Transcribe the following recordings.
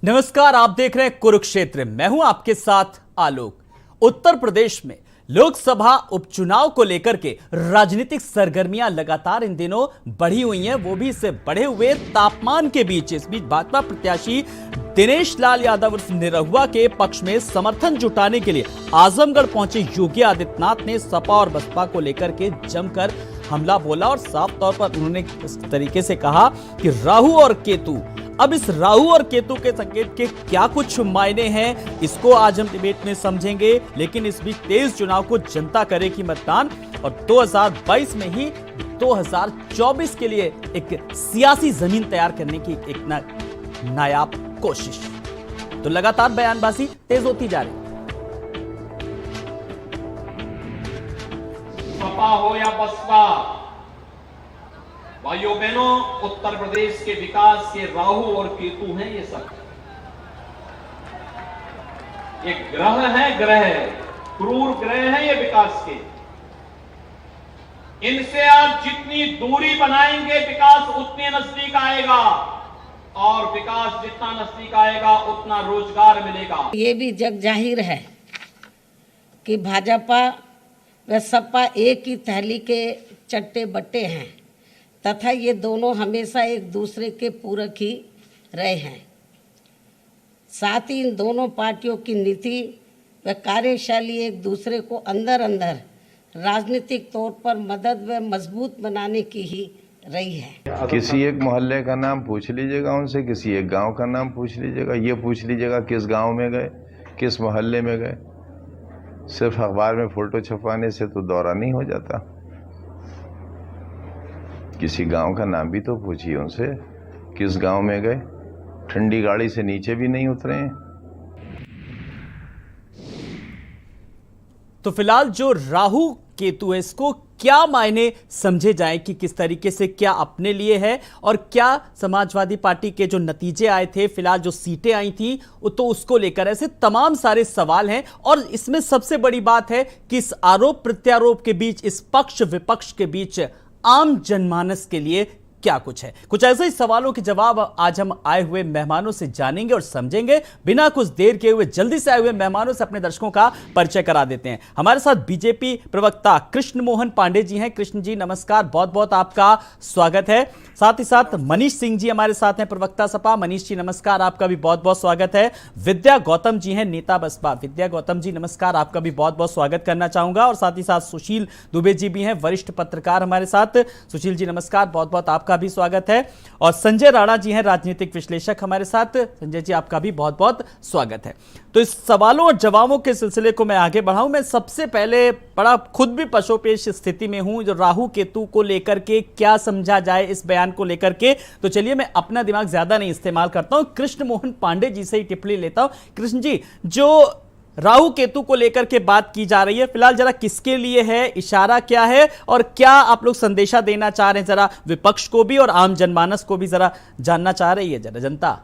नमस्कार, आप देख रहे हैं कुरुक्षेत्र। मैं हूं आपके साथ आलोक। उत्तर प्रदेश में लोकसभा उपचुनाव को लेकर के राजनीतिक सरगर्मियां लगातार इन दिनों बढ़ी हुई हैं, वो भी इससे बढ़े हुए तापमान के बीच। इस बीच भाजपा प्रत्याशी दिनेश लाल यादव उर्फ निरहुआ के पक्ष में समर्थन जुटाने के लिए आजमगढ़ पहुंचे योगी आदित्यनाथ ने सपा और बसपा को लेकर के जमकर हमला बोला और साफ तौर पर उन्होंने इस तरीके से कहा कि राहु और केतु, अब इस राहु और केतु के संकेत के क्या कुछ मायने हैं, इसको आज हम डिबेट में समझेंगे। लेकिन इस बीच 23 चुनाव को जनता करेगी मतदान और 2022 में ही 2024 के लिए एक सियासी जमीन तैयार करने की एक नायाब कोशिश। तो लगातार बयानबाजी तेज होती जा रही है। सपा हो या बसपा, भाइयों बहनों, उत्तर प्रदेश के विकास के राहु और केतु हैं ये सब। ये ग्रह है, क्रूर ग्रह हैं ये विकास के। इनसे आप जितनी दूरी बनाएंगे विकास उतने नजदीक आएगा, और विकास जितना नजदीक आएगा उतना रोजगार मिलेगा। ये भी जग जाहिर है कि भाजपा व सपा एक ही थैली के चट्टे बट्टे हैं तथा ये दोनों हमेशा एक दूसरे के पूरक ही रहे हैं। साथ ही इन दोनों पार्टियों की नीति व कार्यशैली एक दूसरे को अंदर अंदर राजनीतिक तौर पर मदद व मजबूत बनाने की ही रही है। किसी एक मोहल्ले का नाम पूछ लीजिएगा उनसे, किसी एक गांव का नाम पूछ लीजिएगा, ये पूछ लीजिएगा किस गांव में गए, किस मोहल्ले में गए। सिर्फ अखबार में फोटो छपवाने से तो दौरा नहीं हो जाता। किसी गांव का नाम भी तो पूछिए उनसे, किस गांव में गए, ठंडी गाड़ी से नीचे भी नहीं उतरे हैं। तो फिलहाल जो राहु केतु है, इसको क्या मायने समझे जाएं कि किस तरीके से क्या अपने लिए है और क्या समाजवादी पार्टी के जो नतीजे आए थे, फिलहाल जो सीटें आई थी, तो उसको लेकर ऐसे तमाम सारे सवाल हैं। और इसमें सबसे बड़ी बात है कि इस आरोप प्रत्यारोप के बीच, इस पक्ष विपक्ष के बीच आम जनमानस के लिए क्या कुछ है। कुछ ऐसे ही सवालों के जवाब आज हम आए हुए मेहमानों से जानेंगे और समझेंगे। बिना कुछ देर किए हुए जल्दी से आए हुए मेहमानों से अपने दर्शकों का परिचय करा देते हैं। हमारे साथ बीजेपी प्रवक्ता कृष्ण मोहन पांडे जी हैं। कृष्ण जी नमस्कार, बहुत बहुत आपका स्वागत है। साथ ही साथ मनीष सिंह जी हमारे साथ हैं, प्रवक्ता सपा। मनीष जी नमस्कार, आपका भी बहुत बहुत स्वागत है। विद्या गौतम जी हैं, नेता बसपा। विद्या गौतम जी नमस्कार, आपका भी बहुत बहुत स्वागत करना चाहूंगा। और साथ ही साथ सुशील दुबे जी भी हैं, वरिष्ठ पत्रकार हमारे साथ। सुशील जी नमस्कार, बहुत बहुत आपका भी स्वागत है। और संजय राणा जी हैं, राजनीतिक विश्लेषक हमारे साथ। संजय जी आपका भी बहुत बहुत स्वागत है। तो इस सवालों और जवाबों के सिलसिले को मैं आगे बढ़ाऊं। मैं सबसे पहले बड़ा खुद भी पशोपेश स्थिति में हूं, जो राहु केतु को लेकर के क्या समझा जाए, इस बयान को लेकर के। तो चलिए मैं अपना दिमाग ज्यादा नहीं इस्तेमाल करता हूं, कृष्ण मोहन पांडे जी से ही टिप्पणी लेता हूं। कृष्ण जी, जो राहु केतु को लेकर के बात की जा रही है, फिलहाल जरा किसके लिए है, इशारा क्या है और क्या आप लोग संदेशा देना चाह रहे हैं, जरा विपक्ष को भी और आम जनमानस को भी जरा जानना चाह रही है जरा जनता।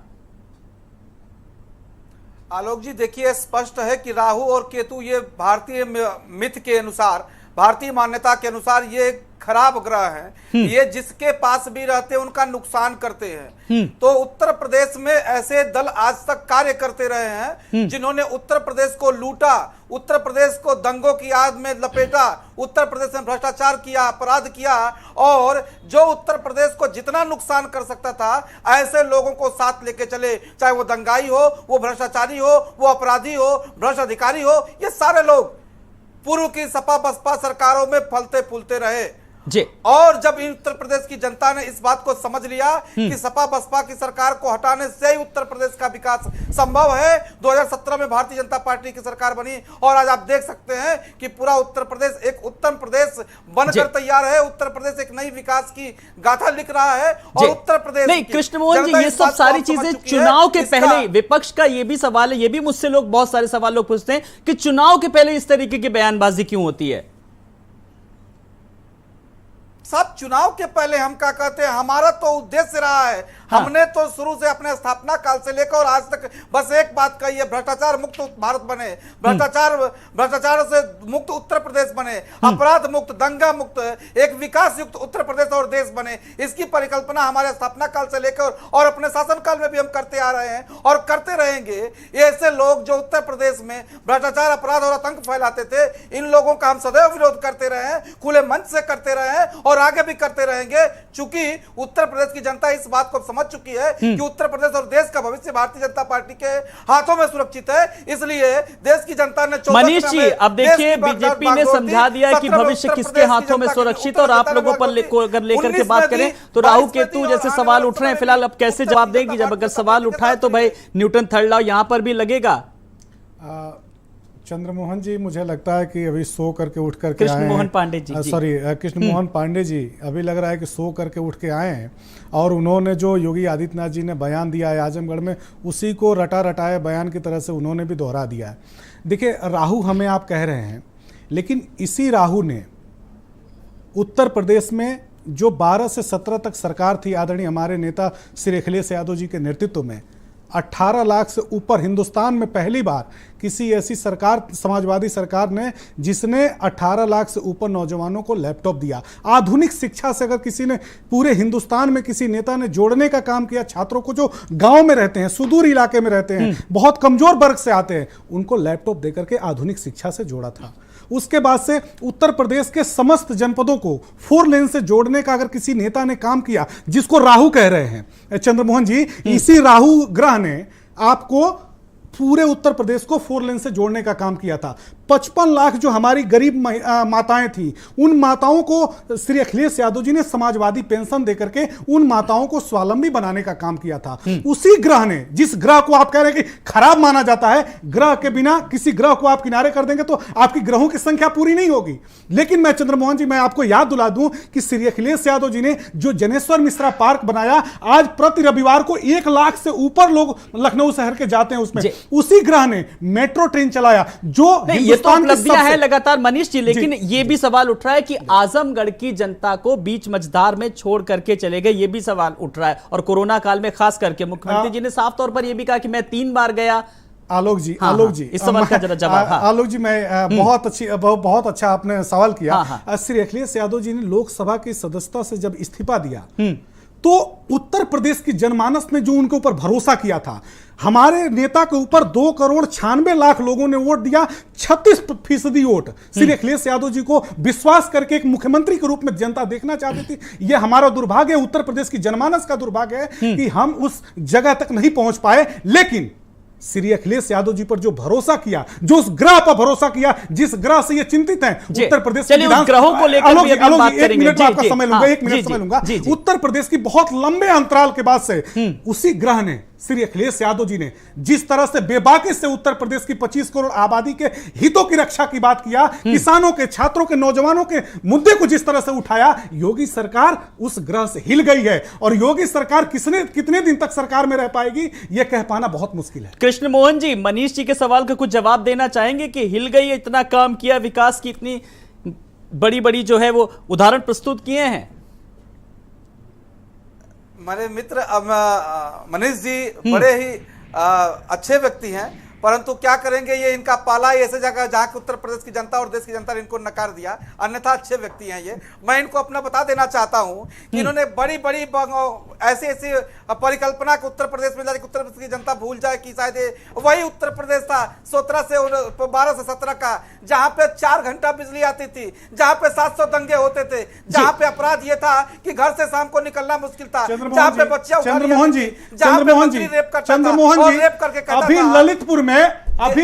आलोक जी, देखिए स्पष्ट है कि राहु और केतु ये भारतीय मिथ के अनुसार, भारतीय मान्यता के अनुसार ये खराब ग्रह हैं। ये जिसके पास भी रहते हैं उनका नुकसान करते हैं। तो उत्तर प्रदेश में ऐसे दल आज तक कार्य करते रहे हैं जिन्होंने उत्तर प्रदेश को लूटा, उत्तर प्रदेश को दंगों की आग में लपेटा, उत्तर प्रदेश में भ्रष्टाचार किया, अपराध किया, और जो उत्तर प्रदेश को जितना नुकसान कर सकता था ऐसे लोगों को साथ लेके चले, चाहे वो दंगाई हो, वो भ्रष्टाचारी हो, वो अपराधी हो, भ्रष्ट अधिकारी हो। ये सारे लोग पूर्व की सपा बसपा सरकारों में फलते फूलते रहे जी। और जब उत्तर प्रदेश की जनता ने इस बात को समझ लिया कि सपा बसपा की सरकार को हटाने से ही उत्तर प्रदेश का विकास संभव है, 2017 में भारतीय जनता पार्टी की सरकार बनी और आज आप देख सकते हैं कि पूरा उत्तर प्रदेश एक उत्तम प्रदेश बनकर तैयार है। उत्तर प्रदेश एक नई विकास की गाथा लिख रहा है। और उत्तर प्रदेश नहीं, कृष्ण मोहन जी, ये सब सारी चीजें चुनाव के पहले, विपक्ष का ये भी सवाल है, ये भी मुझसे लोग बहुत सारे सवाल लोग पूछते हैं कि चुनाव के पहले इस तरीके की बयानबाजी क्यों होती है। सब चुनाव के पहले हम क्या कहते हैं, हमारा तो उद्देश्य रहा है, हमने तो शुरू से अपने स्थापना काल से लेकर और आज तक बस एक बात कही है, भ्रष्टाचार मुक्त भारत बने, भ्रष्टाचार से मुक्त उत्तर प्रदेश बने, अपराध मुक्त, दंगा मुक्त, एक विकास युक्त उत्तर प्रदेश और देश बने। इसकी परिकल्पना हमारे स्थापना काल से लेकर और अपने शासन काल में भी हम करते आ रहे हैं और करते रहेंगे। ऐसे लोग जो उत्तर प्रदेश में भ्रष्टाचार, अपराध और आतंक फैलाते थे, इन लोगों का हम सदैव विरोध करते रहे हैं, खुले मंच से करते रहे हैं और आगे भी करते रहेंगे। चूंकि उत्तर प्रदेश की जनता इस बात को समझ चुकी है कि उत्तर प्रदेश और देश का भविष्य भारतीय जनता पार्टी के हाथों में सुरक्षित है, इसलिए देश की जनता ने मनीष जी, अब देखिए बीजेपी ने समझा दिया है कि भविष्य किसके हाथों में सुरक्षित, और आप लोगों पर अगर लेकर के बात करें तो राहु केतु जैसे सवाल उठ रहे हैं, फिलहाल अब कैसे जवाब देंगी? जब अगर सवाल उठाए तो भाई न्यूटन थर्ड लॉ यहां पर भी लगेगा। चंद्रमोहन जी, मुझे लगता है कि अभी सो करके उठ करके कृष्ण मोहन पांडे जी, कृष्ण मोहन पांडे जी अभी लग रहा है कि सो करके उठ के आए हैं और उन्होंने जो योगी आदित्यनाथ जी ने बयान दिया है आजमगढ़ में, उसी को रटा रटाए बयान की तरह से उन्होंने भी दोहरा दिया है। देखिए, राहु हमें आप कह रहे हैं, लेकिन इसी राहु ने उत्तर प्रदेश में जो 12 से 17 तक सरकार थी आदरणीय हमारे नेता श्री अखिलेश यादव जी के नेतृत्व में, 18 लाख से ऊपर हिंदुस्तान में पहली बार किसी ऐसी सरकार, समाजवादी सरकार ने, जिसने 18 लाख से ऊपर नौजवानों को लैपटॉप दिया। आधुनिक शिक्षा से अगर किसी ने पूरे हिंदुस्तान में किसी नेता ने जोड़ने का काम किया, छात्रों को जो गांव में रहते हैं, सुदूर इलाके में रहते हैं, बहुत कमजोर वर्ग से आते हैं, उनको लैपटॉप देकर के आधुनिक शिक्षा से जोड़ा था। उसके बाद से उत्तर प्रदेश के समस्त जनपदों को 4 लेन से जोड़ने का अगर किसी नेता ने काम किया, जिसको राहु कह रहे हैं चंद्रमोहन जी, इसी राहु ग्रह ने आपको पूरे उत्तर प्रदेश को 4 लेन से जोड़ने का काम किया था। 55 लाख जो हमारी गरीब माताएं थी, उन माताओं को श्री अखिलेश यादव जी ने समाजवादी पेंशन देकर के उन माताओं को स्वावलंबी बनाने का काम किया था। उसी ग्रह ने, जिस ग्रह को आप कह रहे हैं कि खराब माना जाता है, ग्रह के बिना किसी ग्रह को आप किनारे कर देंगे तो आपकी ग्रहों की संख्या पूरी नहीं होगी। लेकिन मैं चंद्रमोहन जी, मैं आपको याद दिला दूं कि श्री अखिलेश यादव जी ने जो जनेश्वर मिश्रा पार्क बनाया, आज प्रति रविवार को 1 लाख से ऊपर लोग लखनऊ शहर के जाते हैं उसमें। उसी ग्रह ने मेट्रो ट्रेन चलाया, जो ये तो उपलब्धियां है लगातार मनीष जी, लेकिन ये भी सवाल उठ रहा है कि आजमगढ़ की जनता को बीच मझधार में छोड़ करके चले गए, ये भी सवाल उठ रहा है। और कोरोना काल में खास करके मुख्यमंत्री जी ने साफ तौर पर यह भी कहा कि मैं 3 बार गया। आलोक जी, इस सवाल का जरा जवाब। आलोक जी, मैं बहुत अच्छा आपने सवाल किया। श्री अखिलेश यादव जी ने लोकसभा की सदस्यता से जब इस्तीफा दिया, तो उत्तर प्रदेश की जनमानस ने जो उनके ऊपर भरोसा किया था, हमारे नेता के ऊपर 2,96,00,000 लोगों ने वोट दिया, 36% वोट श्री अखिलेश यादव जी को विश्वास करके एक मुख्यमंत्री के रूप में जनता देखना चाहती थी। यह हमारा दुर्भाग्य है, उत्तर प्रदेश की जनमानस का दुर्भाग्य है कि हम उस जगह तक नहीं पहुंच पाए। लेकिन श्री अखिलेश यादव जी पर जो भरोसा किया, जो उस ग्रह पर भरोसा किया, जिस ग्रह से ये चिंतित हैं उत्तर प्रदेश के ग्रहों को लेकर भी अभी बात करेंगे। 1 मिनट आपका समय लूंगा, 1 मिनट समय लूंगा। उत्तर प्रदेश की बहुत लंबे अंतराल के बाद से उसी ग्रह ने, श्री अखिलेश यादव जी ने जिस तरह से बेबाकी से उत्तर प्रदेश की 25 करोड़ आबादी के हितों की रक्षा की बात किया, किसानों के, छात्रों के, नौजवानों के मुद्दे को जिस तरह से उठाया, योगी सरकार उस ग्रह से हिल गई है। और योगी सरकार कितने दिन तक सरकार में रह पाएगी, यह कह पाना बहुत मुश्किल है। कृष्ण मोहन जी, मनीष जी के सवाल का कुछ जवाब देना चाहेंगे कि हिल गई, इतना काम किया, विकास की इतनी बड़ी बड़ी जो है वो उदाहरण प्रस्तुत किए हैं। मेरे मित्र मनीष जी बड़े ही अच्छे व्यक्ति हैं, परंतु क्या करेंगे, ये इनका पाला ही ऐसे जगह जहां की उत्तर प्रदेश की जनता और देश की जनता ने इनको नकार दिया। अन्यथा अच्छे व्यक्ति हैं ये। मैं इनको अपना बता देना चाहता हूं कि इन्होंने बड़ी बड़ी ऐसी ऐसी परिकल्पना को उत्तर प्रदेश में, उत्तर प्रदेश की जनता भूल जाए कि शायद वही उत्तर प्रदेश था 12 से 17 का, जहां पे 4 घंटा बिजली आती थी, जहां पे 700 दंगे होते थे, जहां पे अपराध ये था कि घर से शाम को निकलना मुश्किल था, जहां पे बच्चा चंद्रमोहन जी, रेप करता था और रेप करके कहता था। अभी ललितपुर में आपके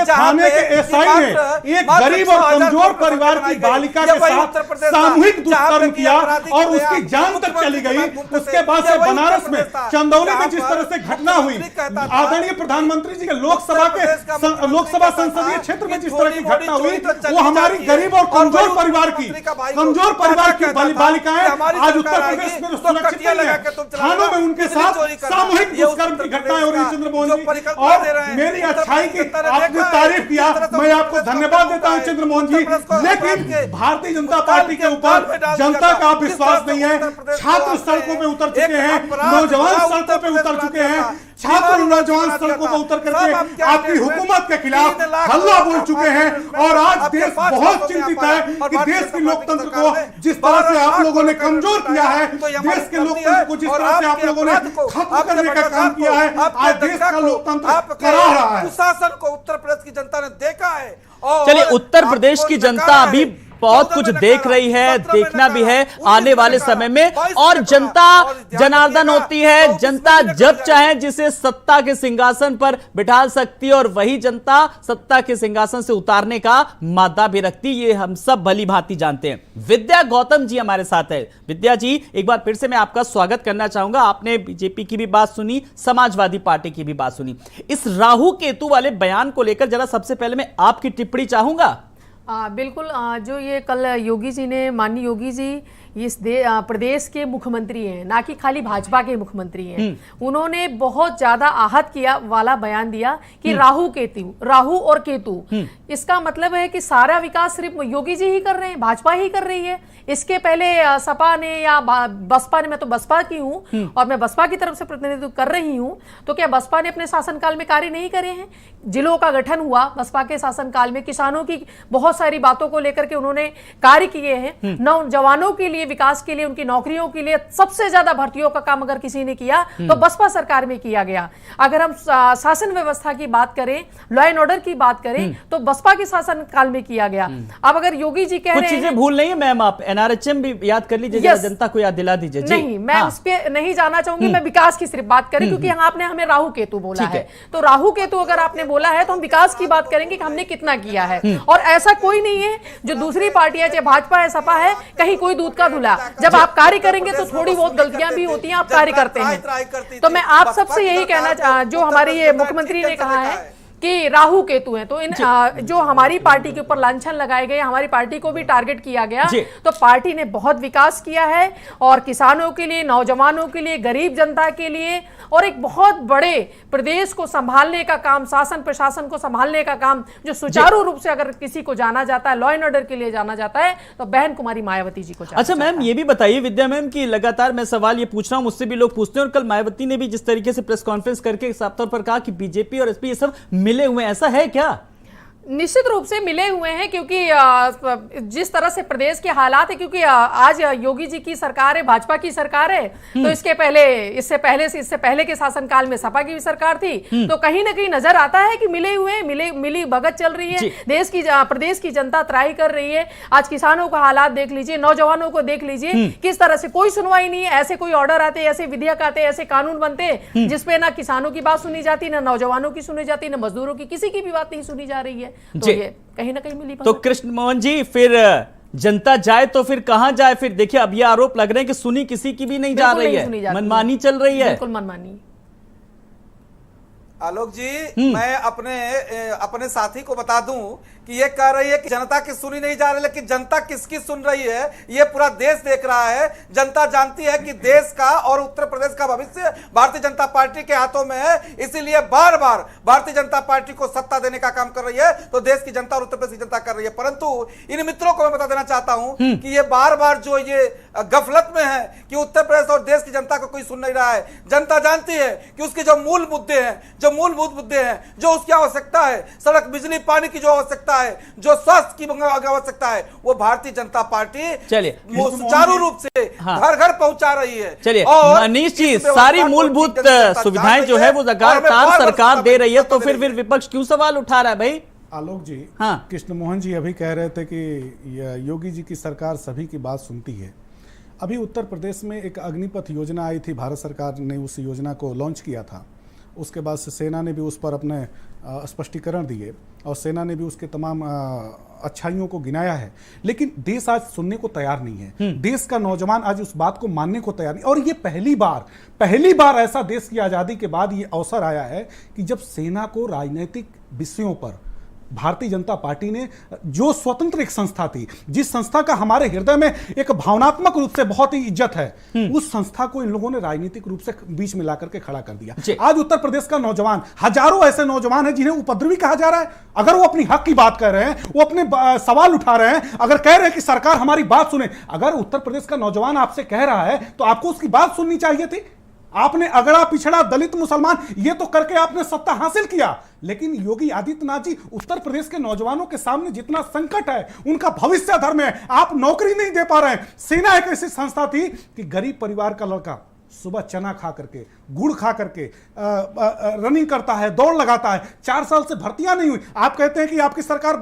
थाने के एसआई ने एक गरीब और कमजोर परिवार की बालिका के साथ सामूहिक दुष्कर्म किया और उसकी जान तक चली गई। उसके बाद से बनारस में, चंदौली में जिस तरह से घटना हुई, आदरणीय प्रधानमंत्री जी के लोकसभा संसदीय क्षेत्र में जिस तरह की घटना हुई, वो हमारी गरीब और कमजोर परिवार की बालिकाएं आज उत्तर प्रदेश में सुरक्षित नहीं है। थानों में उनके साथ सामूहिक दुष्कर्म की घटनाएं हो रही है। चंद्रमोहन जी, परिकल्पना दे रहे हैं। मेरी अच्छाई की जनता ने आपने देखा है, तारीफ किया, किस तरह से मैं आपको उत्तर प्रदेश धन्यवाद का देता हूं है। चंद्रमोहन जी, उत्तर प्रदेश को लेकिन भारतीय जनता उत्तर पार्टी के ऊपर में डाल जनता दिया का था। विश्वास जिस तरह नहीं से है। उत्तर प्रदेश छात्र को सड़कों पे उतर एक चुके हैं, अपराध नौजवान भरा सड़कों उत्तर पे प्रदेश उतर चुके बना हैं, दिया था। छात्र नौजवान बना दिया सड़कों था। पर उतर सब आप करके क्या आपकी देख रहे हैं? हुकूमत के खिलाफ 3 लाख हल्ला लोग बोल चुके हैं और आज देश बहुत चिंतित है कि देश के लोकतंत्र को जिस तरह से आप लोगों ने कमजोर किया है, देश के लोकतंत्र को जिस तरह से आप लोगों ने खत्म करने का काम किया है, आज देश का लोकतंत्र करा रहा है। शासन को उत्तर प्रदेश की जनता ने देखा है। और चलिए, उत्तर प्रदेश आपको की जनता नकारा अभी है। बहुत 14 कुछ में देख नकारा, रही है, 17 में देखना भी है नकारा, आने 19 वाले में नकारा, समय में। 22 और में जनता नकारा, और ध्यान जनार्दन रखिएगा, होती है, 24 जनता में जब नकारा चाहे जिसे सत्ता के सिंहासन पर बिठा सकती है और वही जनता सत्ता के सिंहासन से उतारने का मादा भी रखती, ये हम सब भली भांति जानते हैं। विद्या गौतम जी हमारे साथ है। विद्या जी, एक बार फिर से मैं आपका स्वागत करना चाहूंगा। आपने बीजेपी की भी बात सुनी, समाजवादी पार्टी की भी बात सुनी। इस राहु केतु वाले बयान को लेकर जरा सबसे पहले मैं आपकी टिप्पणी चाहूंगा। बिल्कुल, जो ये कल योगी जी ने, माननीय योगी जी इस प्रदेश के मुख्यमंत्री हैं, ना कि खाली भाजपा के मुख्यमंत्री हैं। उन्होंने बहुत ज्यादा आहत किया वाला बयान दिया कि राहु और केतु, इसका मतलब है कि सारा विकास सिर्फ योगी जी ही कर रहे हैं, भाजपा ही कर रही है। इसके पहले सपा ने या बसपा ने, मैं तो बसपा की हूं और मैं बसपा की तरफ से प्रतिनिधित्व कर रही हूं, तो क्या बसपा ने अपने शासनकाल में कार्य नहीं करे हैं? जिलों का गठन हुआ बसपा के शासनकाल में, किसानों की बहुत सारी बातों को लेकर के उन्होंने कार्य किए हैं। नौजवानों के लिए, विकास के लिए, उनकी नौकरियों के लिए सबसे ज्यादा भर्तियों का काम अगर किसी ने किया तो बसपा सरकार में किया गया। अगर हम शासन व्यवस्था की बात करें, लॉ एंड ऑर्डर की बात करें, तो बसपा के शासनकाल में किया गया। अब अगर योगी जी कह कुछ रहे हैं, चीजें भूल नहीं है मैम, आप एनआरएचएम भी याद कर लीजिए, Yes. जनता को याद दिला दीजिए। जी नहीं, मैं उस पर नहीं जाना चाहूंगी, मैं विकास की सिर्फ बात करें, क्योंकि यहाँ आपने हमें राहु केतु बोला ठीक है। तो राहु केतु अगर आपने बोला है तो हम विकास की बात करेंगे कि हमने कितना किया है। और ऐसा कोई नहीं है जो दूसरी पार्टियां, चाहे भाजपा है, सपा है, कहीं कोई दूध का धुला। जब आप कार्य करेंगे तो थोड़ी बहुत गलतियां भी होती हैं, आप कार्य करते हैं। तो मैं आप सबसे यही कहना, जो हमारे ये मुख्यमंत्री ने कहा है कि राहु केतु हैं, तो इन जो हमारी पार्टी के ऊपर लांछन लगाए गए, हमारी पार्टी को भी टारगेट किया गया, तो पार्टी ने बहुत विकास किया है और किसानों के लिए, नौजवानों के लिए, गरीब जनता के लिए, और एक बहुत बड़े प्रदेश को संभालने का काम, शासन प्रशासन को संभालने का काम, जो सुचारू रूप से अगर किसी को जाना जाता है, लॉ एंड ऑर्डर के लिए जाना जाता है, तो बहन कुमारी मायावती जी को जाना अच्छा मैम, ये भी बताइए विद्या मैम कि लगातार मैं सवाल ये पूछ रहा हूं, मुझसे भी लोग पूछते हैं, और कल मायावती ने भी जिस तरीके से प्रेस कॉन्फ्रेंस करके साफ तौर पर कहा कि बीजेपी और एसपी ये सब मिले हुए, ऐसा है क्या? निश्चित रूप से मिले हुए हैं, क्योंकि जिस तरह से प्रदेश के हालात है, क्योंकि आज योगी जी की सरकार है, भाजपा की सरकार है, तो इससे पहले के शासनकाल में सपा की भी सरकार थी, तो कहीं ना कहीं नजर आता है कि मिले हुए, मिली भगत चल रही है। प्रदेश की जनता त्राही कर रही है। आज किसानों का हालात देख लीजिए, नौजवानों को देख लीजिए, किस तरह से कोई सुनवाई नहीं है। ऐसे कोई ऑर्डर आते, ऐसे विधेयक आते, ऐसे कानून बनते जिसपे ना किसानों की बात सुनी जाती, ना नौजवानों की सुनी जाती, ना मजदूरों की, किसी की भी बात नहीं सुनी जा रही है। तो ये कहीं ना कहीं मिली तो कृष्ण मोहन जी, फिर जनता जाए तो फिर कहां जाए? फिर देखिए, अब ये आरोप लग रहे हैं कि सुनी किसी की भी नहीं जा रही है, मनमानी चल रही है। बिल्कुल मनमानी। आलोक जी, मैं अपने साथी को बता दूं कि ये कह रही है कि जनता की सुनी नहीं जा रही, लेकिन जनता किसकी सुन रही है ये पूरा देश देख रहा है। जनता जानती है कि देश का और उत्तर प्रदेश का भविष्य भारतीय जनता पार्टी के हाथों में है, इसीलिए बार बार भारतीय जनता पार्टी को सत्ता देने का काम कर रही है। तो देश की जनता और उत्तर प्रदेश की जनता कर रही है, परंतु इन मित्रों को मैं बता देना चाहता हूं कि ये बार बार जो ये गफलत में है कि उत्तर प्रदेश और देश की जनता को कोई सुन नहीं रहा है। जनता जानती है कि उसके जो मूल मुद्दे हैं, जो मूलभूत मुद्दे हैं, जो उसकी आवश्यकता है, सड़क, बिजली, पानी की जो आवश्यकता है, जो स्वास्थ्य की आवश्यकता है, वो भारतीय जनता पार्टी सुचारू रूप से घर घर पहुंचा रही है। चलिए मनीष जी, सारी मूलभूत सुविधाएं जो है वो लगातार सरकार दे रही है, तो फिर विपक्ष क्यों सवाल उठा रहा है भाई? आलोक जी, हाँ, कृष्ण मोहन जी अभी कह रहे थे कि योगी जी की सरकार सभी की बात सुनती है। अभी उत्तर प्रदेश में एक अग्निपथ योजना आई थी, भारत सरकार ने उस योजना को लॉन्च किया था। उसके बाद से सेना ने भी उस पर अपने स्पष्टीकरण दिए और सेना ने भी उसके तमाम अच्छाइयों को गिनाया है, लेकिन देश आज सुनने को तैयार नहीं है। देश का नौजवान आज उस बात को मानने को तैयार नहीं। और ये पहली बार ऐसा देश की आज़ादी के बाद ये अवसर आया है कि जब सेना को राजनीतिक विषयों पर भारतीय जनता पार्टी ने जो स्वतंत्र एक संस्था थी, जिस संस्था का हमारे हृदय में एक भावनात्मक रूप से बहुत ही इज्जत है, उस संस्था को इन लोगों ने राजनीतिक रूप से बीच में लाकर के खड़ा कर दिया। आज उत्तर प्रदेश का नौजवान, हजारों ऐसे नौजवान हैं जिन्हें उपद्रवी कहा जा रहा है। अगर वो अपनी हक की बात कर रहे हैं, वो अपने सवाल उठा रहे हैं, अगर कह रहे हैं कि सरकार हमारी बात सुने, अगर उत्तर प्रदेश का नौजवान आपसे कह रहा है तो आपको उसकी बात सुननी चाहिए थी। आपने अगड़ा पिछड़ा दलित मुसलमान ये तो करके आपने सत्ता हासिल किया, लेकिन योगी आदित्यनाथ जी उत्तर प्रदेश के नौजवानों के सामने जितना संकट है, उनका भविष्य अधर में है, आप नौकरी नहीं दे पा रहे हैं। सेना एक ऐसी संस्था थी कि गरीब परिवार का लड़का सुबह चना खा करके, गुड़ खा करके रनिंग करता है, दौड़ लगाता है। 4 साल से भर्तियां नहीं हुई। आप कहते हैं कि आपकी सरकार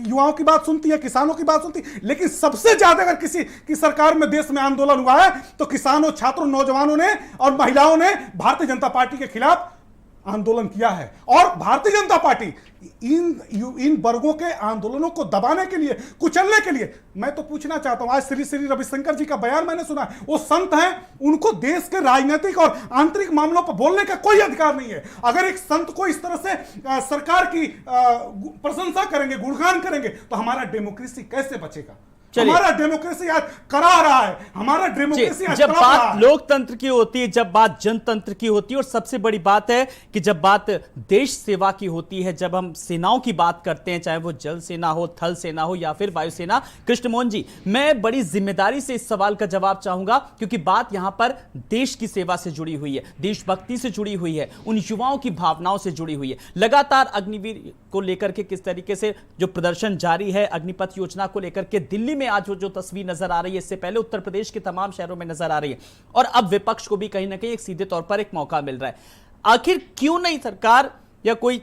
युवाओं की बात सुनती है, किसानों की बात सुनती है, लेकिन सबसे ज्यादा अगर किसी की सरकार में देश में आंदोलन हुआ है तो किसानों, छात्रों, नौजवानों ने और महिलाओं ने भारतीय जनता पार्टी के खिलाफ आंदोलन किया है। और भारतीय जनता पार्टी इन वर्गों के आंदोलनों को दबाने के लिए, कुचलने के लिए, मैं तो पूछना चाहता हूं, आज श्री रविशंकर जी का बयान मैंने सुना, वो संत हैं, उनको देश के राजनीतिक और आंतरिक मामलों पर बोलने का कोई अधिकार नहीं है। अगर एक संत को इस तरह से सरकार की प्रशंसा करेंगे, गुणगान करेंगे, तो हमारा डेमोक्रेसी कैसे बचेगा? हमारा डेमोक्रेसी आज करा रहा है, हमारा डेमोक्रेसी आज जब करा रहा बात है। लोकतंत्र की होती है, जब बात जनतंत्र की होती है, और सबसे बड़ी बात है कि जब बात देश सेवा की होती है, जब हम सेनाओं की बात करते हैं, चाहे वो जल सेना हो, थल सेना हो या फिर वायुसेना। कृष्णमोहन जी, मैं बड़ी जिम्मेदारी से इस सवाल का जवाब चाहूंगा, क्योंकि बात यहां पर देश की सेवा से जुड़ी हुई है, देशभक्ति से जुड़ी हुई है, उन युवाओं की भावनाओं से जुड़ी हुई है। लगातार अग्निवीर को लेकर के किस तरीके से जो प्रदर्शन जारी है, अग्निपथ योजना को लेकर के दिल्ली में आज जो तस्वीर नजर आ रही है, इससे पहले उत्तर प्रदेश के तमाम शहरों में नजर आ रही है, और अब विपक्ष को भी कहीं ना कहीं एक सीधे तौर पर एक मौका मिल रहा है। आखिर क्यों नहीं सरकार या कोई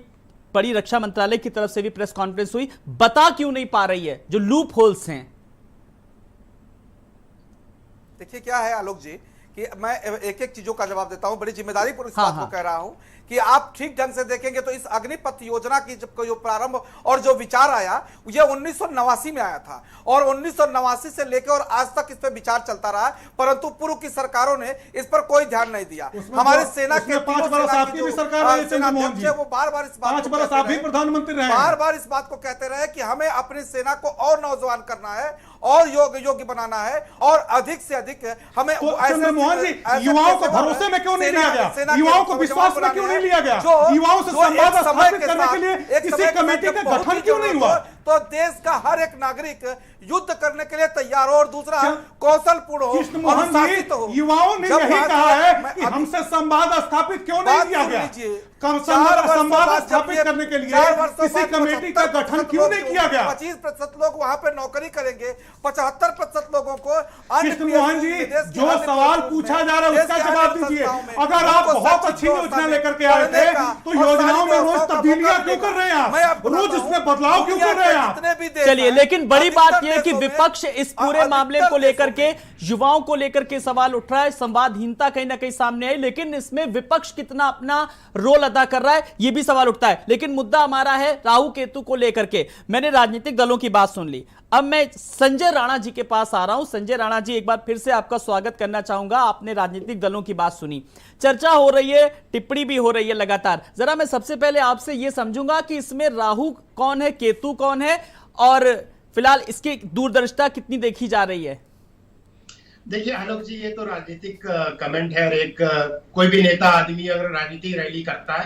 बड़ी रक्षा मंत्रालय की तरफ से भी प्रेस कॉन्फ्रेंस हुई, बता क्यों नहीं पा रही है जो लूप होल्स हैं? देखिए क्या है आलोक जी कि मैं एक एक चीजों का जवाब देता हूं, बड़ी जिम्मेदारी पूर्वक इस बात को कह रहा हूं कि आप ठीक ढंग से देखेंगे तो इस अग्निपथ योजना की जब जो प्रारंभ और जो विचार आया, ये 1989 में आया था, और 1989 से लेकर और आज तक इस पर विचार चलता रहा, परंतु पूर्व की सरकारों ने इस पर कोई ध्यान नहीं दिया। हमारी सेना के 5 बरस आपकी भी सरकार रही, चंद्रमोहन जी, वो बार-बार इस बात 5 बरस आप भी प्रधानमंत्री रहे, बार-बार इस बात को कहते रहे कि हमें अपनी सेना को और नौजवान करना है, और योग्य बनाना है, और अधिक से अधिक हमें चंद्रमोहन जी, युवाओं को भरोसे में क्यों नहीं लिया गया? युवाओं को विश्वास में क्यों नहीं लिया गया? युवाओं से संवाद स्थापित करने के लिए किसी कमेटी का गठन क्यों नहीं हुआ? तो देश का हर एक नागरिक युद्ध करने के लिए तैयार हो, और दूसरा कौशलपूर्ण हो, अनुशासित हो। युवाओं ने यही कहा है कि हमसे संवाद स्थापित क्यों नहीं किया गया? संवाद स्थापित करने के लिए किसी कमेटी का गठन क्यों नहीं किया गया? 25% लोग वहां पे नौकरी करेंगे, 75% लोगों को। कृष्णमोहन जी, जो सवाल पूछा जा रहा है उसका जवाब दीजिए। अगर आप बहुत अच्छी योजना लेकर के आए थे तो योजनाओं में रोज तब्दीलियां क्यों कर रहे हैं आप? रोज इसमें बदलाव क्यों कर रहे हैं आप? चलिए, लेकिन बड़ी बात यह है कि विपक्ष इस पूरे मामले को लेकर के, युवाओं को लेकर के सवाल उठ रहा है, संवादहीनता कहीं ना कहीं सामने आई, लेकिन इसमें विपक्ष कितना अपना रोल अदा कर रहा है, यह भी सवाल उठता है। लेकिन मुद्दा हमारा है राहु केतु को लेकर के। मैंने राजनीतिक दलों की बात सुन ली, अब मैं संजय राणा जी के पास आ रहा हूं। संजय राणा जी, एक बार फिर से आपका स्वागत करना चाहूंगा। आपने राजनीतिक दलों की बात सुनी, चर्चा हो रही है, टिप्पणी भी हो रही है लगातार। जरा मैं सबसे पहले आपसे यह समझूंगा कि इसमें राहु कौन है, केतु कौन है, और फिलहाल इसकी दूरदर्शिता कितनी देखी जा रही है? देखिए आलोक जी, ये तो राजनीतिक कमेंट है, और एक कोई भी नेता आदमी अगर राजनीतिक रैली करता है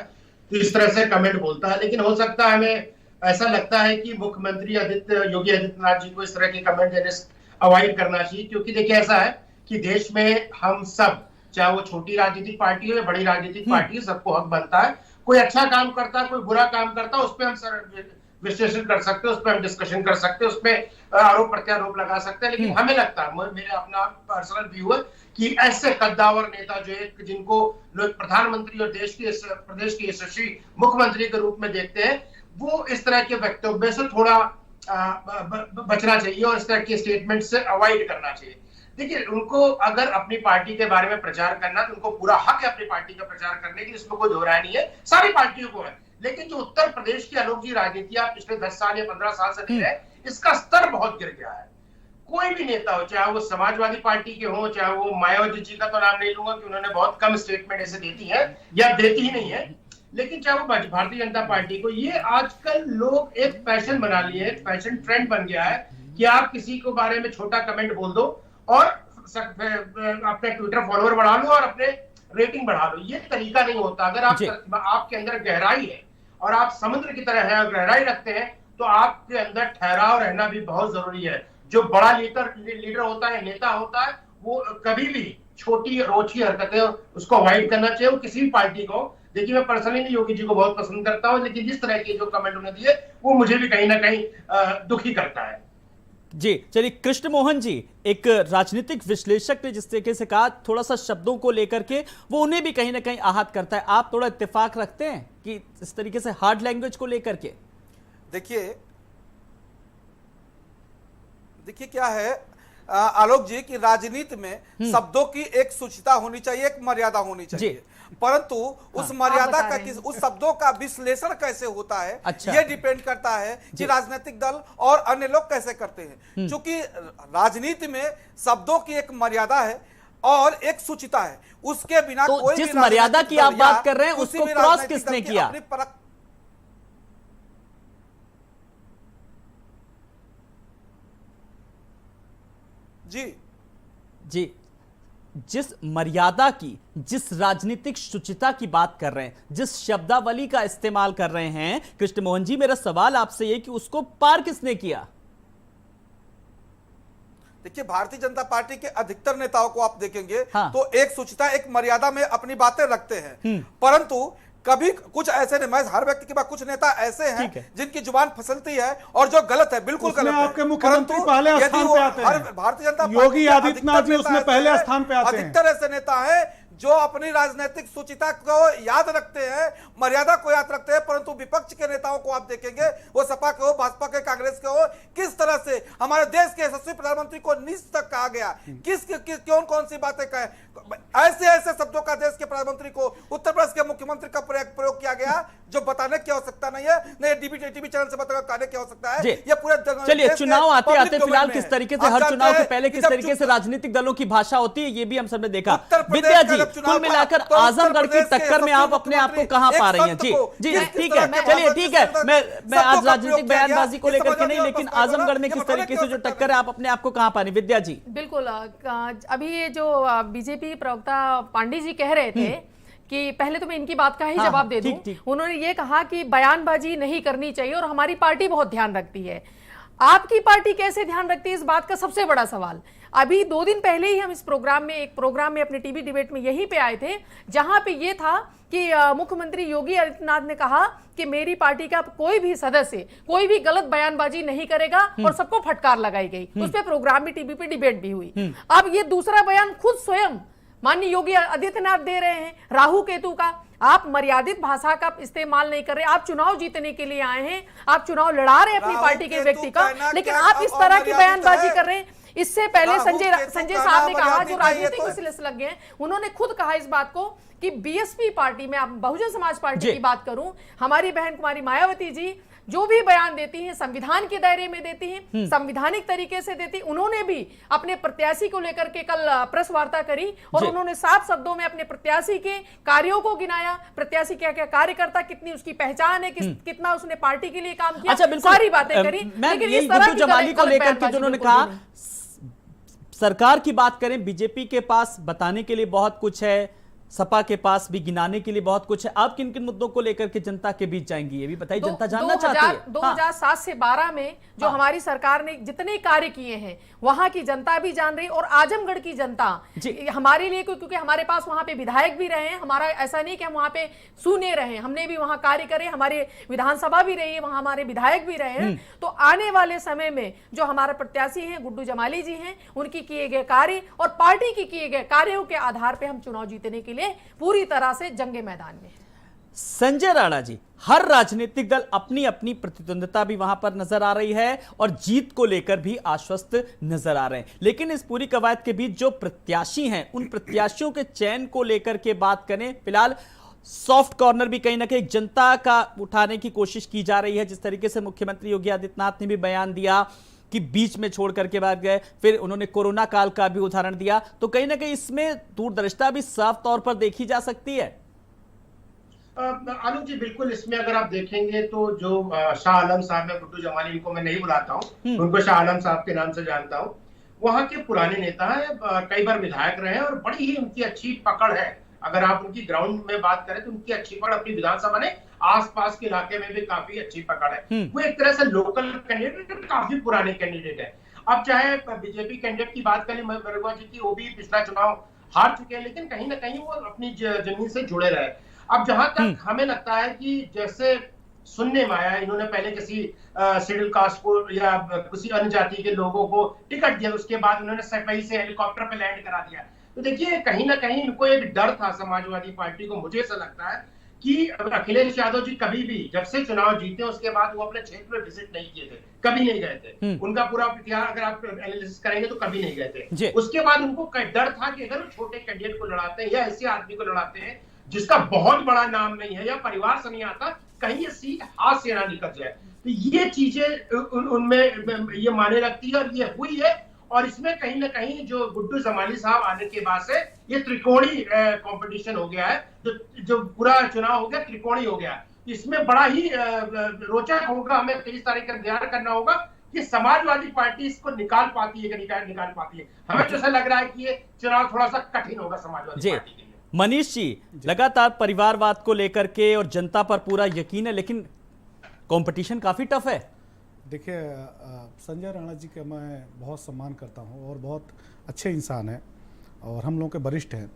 तो इस तरह से कमेंट बोलता है। लेकिन हो सकता है, हमें ऐसा लगता है कि मुख्यमंत्री योगी आदित्यनाथ जी को इस तरह के कमेंट देने से अवॉइड करना चाहिए, क्योंकि देखिए ऐसा है कि देश में हम सब, चाहे वो छोटी राजनीतिक पार्टी हो या बड़ी राजनीतिक पार्टी हो, सबको हक बनता है। कोई अच्छा काम करता है, कोई बुरा काम करता है, उस पर हम विश्लेषण कर सकते हैं, उस पर हम डिस्कशन कर सकते हैं, उस पर आरोप प्रत्यारोप लगा सकते हैं। लेकिन हमें लगता है, मेरा अपना पर्सनल व्यू है कि ऐसे कद्दावर नेता जो एक जिनको लोग प्रधानमंत्री और प्रदेश के यशस्वी मुख्यमंत्री के रूप में देखते हैं, वो इस तरह के वक्तव्य से थोड़ा बचना चाहिए और इस तरह के स्टेटमेंट से अवॉइड करना चाहिए। देखिए, उनको अगर अपनी पार्टी के बारे में प्रचार करना, तो उनको पूरा हक है अपनी पार्टी का प्रचार करने की, इसमें कोई दोहराया नहीं है, सारी पार्टियों को है। लेकिन जो उत्तर प्रदेश की आलोक जी राजनीति आप पिछले 10 साल या 15 साल से देख रहे हैं, इसका स्तर बहुत गिर गया है। कोई भी नेता हो, चाहे वो समाजवादी पार्टी के हो, चाहे वो मायावती जी का तो नाम नहीं लूंगा कि उन्होंने बहुत कम स्टेटमेंट ऐसे देती है या देती ही नहीं है, लेकिन चाहे वो भारतीय जनता पार्टी को, ये आजकल लोग एक फैशन बना लिए, एक फैशन ट्रेंड बन गया है कि आप किसी के बारे में छोटा कमेंट बोल दो और अपने ट्विटर फॉलोअर बढ़ा लो और अपने रेटिंग बढ़ा लो। ये तरीका नहीं होता। अगर आपके अंदर गहराई है और आप समुद्र की तरह है और गहराई रखते हैं, तो आपके अंदर ठहराव रहना भी बहुत जरूरी है। जो बड़ा लीडर होता है, नेता होता है, वो कभी भी छोटी रोची हरकतें उसको अवॉइड करना चाहिए, वो किसी भी पार्टी को। देखिए, मैं पर्सनली योगी जी को बहुत पसंद करता हूं, लेकिन जिस तरह के जो कमेंट उन्हें दिए वो मुझे भी कहीं ना कहीं दुखी करता है। जी चलिए, कृष्ण मोहन जी, एक राजनीतिक विश्लेषक ने जिस तरीके से कहा, थोड़ा सा शब्दों को लेकर के वो उन्हें भी कहीं ना कहीं आहत करता है। आप थोड़ा इत्तेफाक रखते हैं कि इस तरीके से हार्ड लैंग्वेज को लेकर के? देखिए क्या है आलोक जी की राजनीति में शब्दों की एक सूचिता होनी चाहिए, एक मर्यादा होनी चाहिए, परंतु उस मर्यादा का उस शब्दों का विश्लेषण कैसे होता है, अच्छा। ये डिपेंड करता है कि राजनीतिक दल और अन्य लोग कैसे करते हैं। क्योंकि राजनीति में शब्दों की एक मर्यादा है और एक सूचिता है, उसके बिना तो कोई जिस मर्यादा की आप बात कर रहे हैं उसको क्रॉस किसने किया? जी, जिस मर्यादा की, जिस राजनीतिक शुचिता की बात कर रहे हैं, जिस शब्दावली का इस्तेमाल कर रहे हैं कृष्ण मोहन जी, मेरा सवाल आपसे ये कि उसको पार किसने किया? देखिए, भारतीय जनता पार्टी के अधिकतर नेताओं को आप देखेंगे तो एक सूचिता, एक मर्यादा में अपनी बातें रखते हैं, परंतु कभी कुछ ऐसे नहीं, मैं हर व्यक्ति के पास कुछ नेता ऐसे हैं जिनकी जुबान फिसलती है और जो गलत है, बिल्कुल गलत है। आपके मुख्यमंत्री पहले स्थान पे आते हैं, भारतीय जनता पार्टी योगी आदित्यनाथ जी उसमें पहले स्थान पे आते हैं। अधिकतर ऐसे नेता हैं जो अपनी राजनीतिक सूचिता को याद रखते हैं, मर्यादा को याद रखते हैं, परंतु विपक्ष के नेताओं को आप देखेंगे, वो सपा के हो, भाजपा के, कांग्रेस के हो, किस तरह से हमारे देश के यशस्वी प्रधानमंत्री को नीच तक कहा गया, कौन सी बातें कहे, ऐसे शब्दों का देश के प्रधानमंत्री को, उत्तर प्रदेश के मुख्यमंत्री का प्रयोग किया गया, जो बताने की आवश्यकता नहीं है, नहीं टीवी चैनल से बताने की आवश्यकता है। ये पूरे चलिए, चुनाव आते आते फिलहाल किस तरीके से हर चुनाव के पहले किस तरीके से राजनीतिक दलों की भाषा होती है, ये भी हम सबने देखा। विद्या जी, कुल मिलाकर आजमगढ़ की टक्कर में आप अपने आप को कहां पा रही हैं? जी जी, ठीक है, चलिए ठीक है, मैं आज राजनीतिक बयानबाजी को लेकर के नहीं, लेकिन आजमगढ़ में किस तरीके से जो टक्कर है, आप अपने आप को कहां पा रही? विद्या जी। बिल्कुल, अभी ये जो बीजेपी प्रवक्ता पांडे जी कह रहे थे कि पहले तो मैं इनकी बात का ही जवाब दे दूं। उन्होंने ये कहा कि बयानबाजी नहीं करनी चाहिए और हमारी पार्टी बहुत ध्यान रखती है। आपकी पार्टी कैसे ध्यान रखती है, इस बात का सबसे बड़ा सवाल। अभी 2 दिन पहले ही हम इस एक प्रोग्राम में अपने टीवी डिबेट में यहीं पे आए थे, जहां पे ये था कि मुख्यमंत्री योगी आदित्यनाथ ने कहा कि मेरी पार्टी का कोई भी सदस्य कोई भी गलत बयानबाजी नहीं करेगा और सबको फटकार लगाई गई। उस पर प्रोग्राम भी, टीवी पे डिबेट भी हुई। अब ये दूसरा बयान खुद स्वयं माननीय योगी आदित्यनाथ दे रहे हैं, राहु केतु का। आप मर्यादित भाषा का इस्तेमाल नहीं कर रहे, आप चुनाव जीतने के लिए आए हैं, आप चुनाव लड़ा रहे हैं अपनी पार्टी के व्यक्ति का, लेकिन आप इस तरह की बयानबाजी कर रहे हैं। इससे पहले संजय साहब ने कहा, जो राजनीतिक विश्लेषज्ञ हैं, उन्होंने खुद कहा इस बात को कि बीएसपी पार्टी में, आप बहुजन समाज पार्टी की बात करूं, हमारी बहन कुमारी मायावती जी जो भी बयान देती हैं संविधान के दायरे में देती हैं, संवैधानिक तरीके से देती। उन्होंने भी अपने प्रत्याशी को लेकर के कल प्रेस वार्ता करी और उन्होंने साफ शब्दों में अपने प्रत्याशी के कार्यों को गिनाया, प्रत्याशी क्या क्या कार्य करता, कितनी उसकी पहचान है, कितना उसने पार्टी के लिए काम किया, सारी बातें करी। लेकिन इस तरह जमाली को लेकर के उन्होंने कहा, सरकार की बात करें, बीजेपी के पास बताने के लिए बहुत कुछ है, सपा के पास भी गिनाने के लिए बहुत कुछ है। आप किन किन मुद्दों को लेकर के जनता के बीच जाएंगी, ये भी बताइए, जनता जानना चाहती है। 2007 से 12 में जो हमारी सरकार ने जितने कार्य किए हैं, वहां की जनता भी जान रही, और आजमगढ़ की जनता हमारे लिए, क्योंकि हमारे पास वहां पे विधायक भी रहे हैं, हमारा ऐसा नहीं कि हम वहां पे शून्य रहे, हमने भी वहां कार्य करे, हमारे विधानसभा भी रही है, वहां हमारे विधायक भी रहे हैं। तो आने वाले समय में जो हमारे प्रत्याशी हैं गुड्डू जमाली जी हैं, उनकी किए गए कार्य और पार्टी की किए गए कार्यों के आधार पर हम चुनाव जीतने के लिए पूरी तरह से जंगे मैदान में। संजय राणा जी, हर राजनीतिक दल अपनी अपनी प्रतिद्वंदिता भी वहां पर नजर आ रही है और जीत को लेकर भी आश्वस्त नजर आ रहे हैं, लेकिन इस पूरी कवायद के बीच जो प्रत्याशी हैं, उन प्रत्याशियों के चयन को लेकर के बात करें, फिलहाल सॉफ्ट कॉर्नर भी कहीं ना कहीं जनता का उठाने की कोशिश की जा रही है। जिस तरीके से मुख्यमंत्री योगी आदित्यनाथ ने भी बयान दिया कि बीच में छोड़ करके बाहर गए, फिर उन्होंने कोरोना काल का भी उदाहरण दिया, तो कहीं ना कहीं इसमें दूरदर्शिता भी साफ तौर पर देखी जा सकती है। आलोक जी, बिल्कुल इसमें अगर आप देखेंगे तो जो शाह आलम साहब है, गुड्डू जमाली, इनको मैं नहीं बुलाता हूँ, उनको शाह आलम साहब के नाम से जानता हूँ। वहां के पुराने नेता हैं, कई बार विधायक रहे हैं और बड़ी ही उनकी अच्छी पकड़ है। अगर आप उनकी ग्राउंड में बात करें तो उनकी अच्छी पकड़ अपनी विधानसभा ने आसपास के इलाके में भी काफी अच्छी पकड़ है। वो एक तरह से लोकल कैंडिडेट, काफी पुराने कैंडिडेट है। अब चाहे बीजेपी कैंडिडेट की बात करें मरुआ जी की, वो भी पिछला चुनाव हार चुके हैं, लेकिन कहीं ना कहीं वो अपनी जमीन से जुड़े रहे। अब जहां तक हमें लगता है कि जैसे सुनने में आया, इन्होंने पहले किसी शेड्यूल कास्ट को या किसी अन्य जाति के लोगों को टिकट दिया, उसके बाद उन्होंने सफाई से हेलीकॉप्टर पे लैंड करा दिया। तो देखिए, कहीं ना कहीं इनको एक डर था समाजवादी पार्टी को। मुझे ऐसा लगता है कि अखिलेश यादव जी कभी भी, जब से चुनाव जीते उसके बाद वो अपने क्षेत्र में विजिट नहीं किए थे, कभी नहीं गए थे। उनका पूरा इतिहास अगर आप एनालिसिस करेंगे तो कभी नहीं गए थे। उसके बाद उनको डर था कि अगर छोटे कैंडिडेट को लड़ाते हैं या ऐसे आदमी को लड़ाते हैं जिसका बहुत बड़ा नाम नहीं है या परिवार से नहीं आता, कहीं ये सीट हाथ से ना निकल जाए। तो ये चीजें उनमें ये माने रखती है और ये हुई है। और इसमें कहीं ना कहीं जो गुड्डू जमाली साहब आने के बाद से ये त्रिकोणी कंपटीशन हो गया है, जो पूरा चुनाव हो गया त्रिकोणी हो गया। इसमें बड़ा ही रोचक होगा, हमें 23 तारीख का इंतजार करना होगा कि समाजवादी पार्टी इसको निकाल पाती है कि निकाल पाती है। हमें तो ऐसा लग रहा है कि ये चुनाव थोड़ा सा कठिन होगा समाजवादी पार्टी के लिए। मनीष जी, लगातार परिवारवाद को लेकर के और जनता पर पूरा यकीन है, लेकिन कंपटीशन काफी टफ है। देखिए, संजय राणा जी का मैं बहुत सम्मान करता हूं और बहुत अच्छे इंसान हैं और हम लोगों के वरिष्ठ हैं।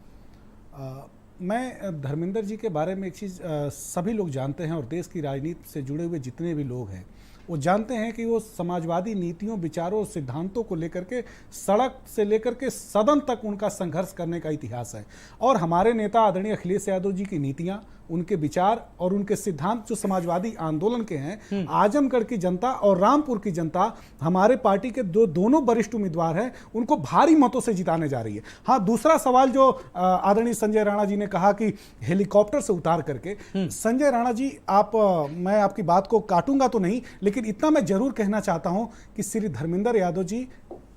मैं धर्मेंद्र जी के बारे में एक चीज़ सभी लोग जानते हैं और देश की राजनीति से जुड़े हुए जितने भी लोग हैं वो जानते हैं कि वो समाजवादी नीतियों, विचारों और सिद्धांतों को लेकर के सड़क से लेकर के सदन तक उनका संघर्ष करने का इतिहास है। और हमारे नेता आदरणीय अखिलेश यादव जी की नीतियां, उनके विचार और उनके सिद्धांत जो समाजवादी आंदोलन के हैं, आजमगढ़ की जनता और रामपुर की जनता हमारे पार्टी के दोनों वरिष्ठ उम्मीदवार हैं, उनको भारी मतों से जिताने जा रही है। हाँ, दूसरा सवाल जो आदरणीय संजय राणा जी ने कहा कि हेलीकॉप्टर से उतार करके, संजय राणा जी, मैं आपकी बात को काटूंगा तो नहीं, लेकिन इतना मैं जरूर कहना चाहता हूं कि श्री धर्मेंद्र यादव जी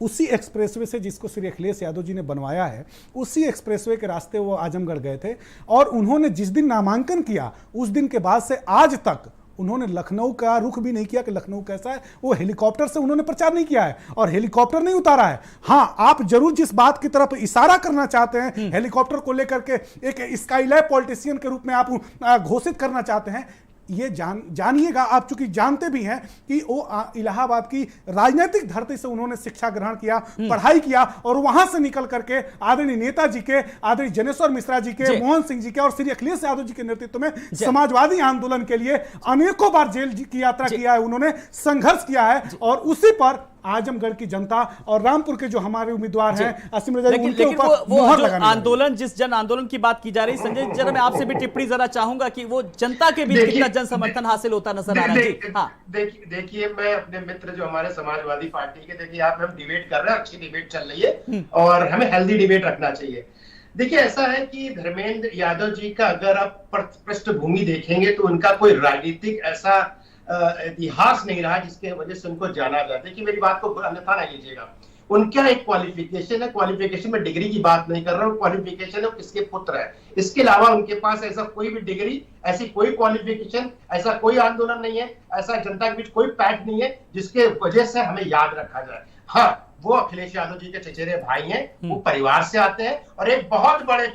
उसी एक्सप्रेसवे से जिसको श्री अखिलेश यादव जी ने बनवाया है, उसी एक्सप्रेसवे के रास्ते वो आजमगढ़ गए थे और उन्होंने जिस दिन नामांकन किया उस दिन के बाद से आज तक उन्होंने लखनऊ का रुख भी नहीं किया कि लखनऊ कैसा है। वो हेलीकॉप्टर से उन्होंने प्रचार नहीं किया है और हेलीकॉप्टर नहीं उतारा है। हाँ, आप जरूर जिस बात की तरफ इशारा करना चाहते हैं, हेलीकॉप्टर को लेकर के एक स्काईलैब पॉलिटिशियन के रूप में आप घोषित करना चाहते हैं, ये जानिएगा आप, चूंकि जानते भी हैं कि वो इलाहाबाद की राजनीतिक धरती से उन्होंने शिक्षा ग्रहण किया, पढ़ाई किया और वहां से निकल करके आदरणीय नेताजी के, आदरणीय जनेश्वर मिश्रा जी के, मोहन सिंह जी के और श्री अखिलेश यादव जी के नेतृत्व में समाजवादी आंदोलन के लिए अनेकों बार जेल की यात्रा किया है, उन्होंने संघर्ष किया है और उसी पर आजमगढ़ की जनता और रामपुर के जो हमारे उम्मीदवार हैं असीम रजा, उनके ऊपर मोहर लगाने आंदोलन, जिस जन आंदोलन की बात की जा रही है, संजय जरा मैं आपसे भी टिप्पणी जरा चाहूंगा कि वो जनता के बीच कितना जन समर्थन हासिल होता नजर आ रहा है। हाँ, देखिए, मैं अपने मित्र जो हमारे समाजवादी पार्टी के, देखिए आप, हम डिबेट कर रहे हैं, अच्छी डिबेट चल रही है और हमें हेल्दी डिबेट रखना चाहिए। देखिए, ऐसा है कि धर्मेंद्र यादव जी का अगर आप पृष्ठभूमि देखेंगे तो उनका कोई राजनीतिक ऐसा इतिहास नहीं रहा जिसके वजह से उनको जाना जाए। देखिए, मेरी बात को अन्यथा ना लीजिएगा, उनका एक क्वालिफिकेशन है, क्वालिफिकेशन में डिग्री की बात नहीं कर रहा हूँ, क्वालिफिकेशन है किसके पुत्र है। इसके अलावा उनके पास ऐसा कोई भी डिग्री, ऐसी कोई क्वालिफिकेशन, ऐसा कोई आंदोलन नहीं है, ऐसा जनता के बीच कोई पैक्ट नहीं है जिसके वजह से हमें याद रखा जाए। हाँ, वो अखिलेश यादव जी के चचेरे भाई हैं, वो परिवार से आते हैं और एक बहुत बड़े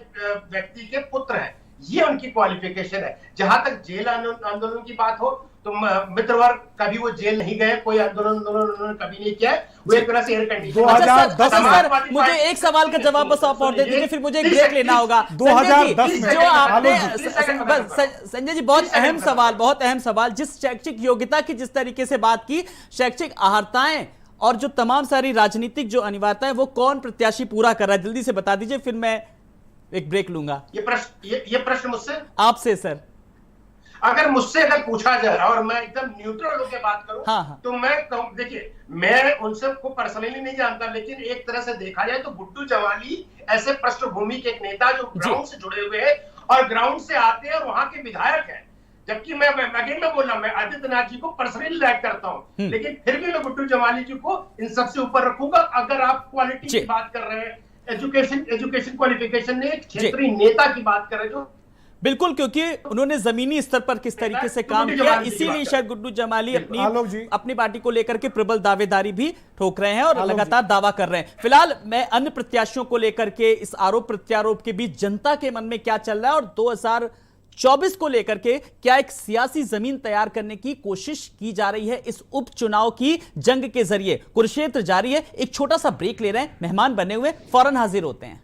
व्यक्ति के पुत्र हैं, ये उनकी क्वालिफिकेशन है। जहां तक जेल आंदोलन की बात हो तो मित्रवर्ग कभी वो जेल नहीं गए, कोई आंदोलन उन्होंने कभी नहीं किया, वो एक तरह से एयर कंडीशन। 2010 मुझे एक सवाल का जवाब बस आप और दे दीजिए, फिर मुझे एक ब्रेक लेना होगा। 2010 जो आपने, संजय जी, बहुत अहम सवाल, जिस शैक्षिक योग्यता की जिस तरीके से बात की, शैक्षिक अहर्ताएं और जो तमाम सारी राजनीतिक जो अनिवार्यताएं, वो कौन प्रत्याशी पूरा कर रहा है, जल्दी से बता दीजिए, फिर मैं एक ब्रेक लूंगा। ये प्रश्न मुझसे, आपसे सर, अगर मुझसे अगर पूछा जाए और मैं एकदम न्यूट्रल होकर बात करूं, हाँ। तो मैं कहूं, देखिए, मैं उन सबको पर्सनली नहीं जानता, लेकिन एक तरह से देखा जाए तो गुड्डू जमाली ऐसे पृष्ठभूमि के एक नेता जो ग्राउंड से जुड़े हुए हैं और ग्राउंड से आते हैं और वहां के विधायक हैं। जबकि मैं बोल रहा हूं, मैं आदित्यनाथ जी को पर्सनली लाइक करता हूं, लेकिन फिर भी मैं गुड्डू जमाली जी को इन सबसे ऊपर रखूंगा। अगर आप क्वालिटी की बात कर रहे हैं, एजुकेशन क्वालिफिकेशन ने, क्षेत्रीय नेता की बात कर रहे हैं जो बिल्कुल, क्योंकि उन्होंने जमीनी स्तर पर किस तरीके से काम किया, इसीलिए शायद गुड्डू जमाली अपनी पार्टी को लेकर के प्रबल दावेदारी भी ठोक रहे हैं और लगातार दावा कर रहे हैं। फिलहाल मैं अन्य प्रत्याशियों को लेकर के इस आरोप प्रत्यारोप के बीच जनता के मन में क्या चल रहा है और 2024 को लेकर के क्या एक सियासी जमीन तैयार करने की कोशिश की जा रही है इस उपचुनाव की जंग के जरिए, कुरुक्षेत्र जारी है। एक छोटा सा ब्रेक ले रहे हैं, मेहमान बने हुए फौरन हाजिर होते हैं।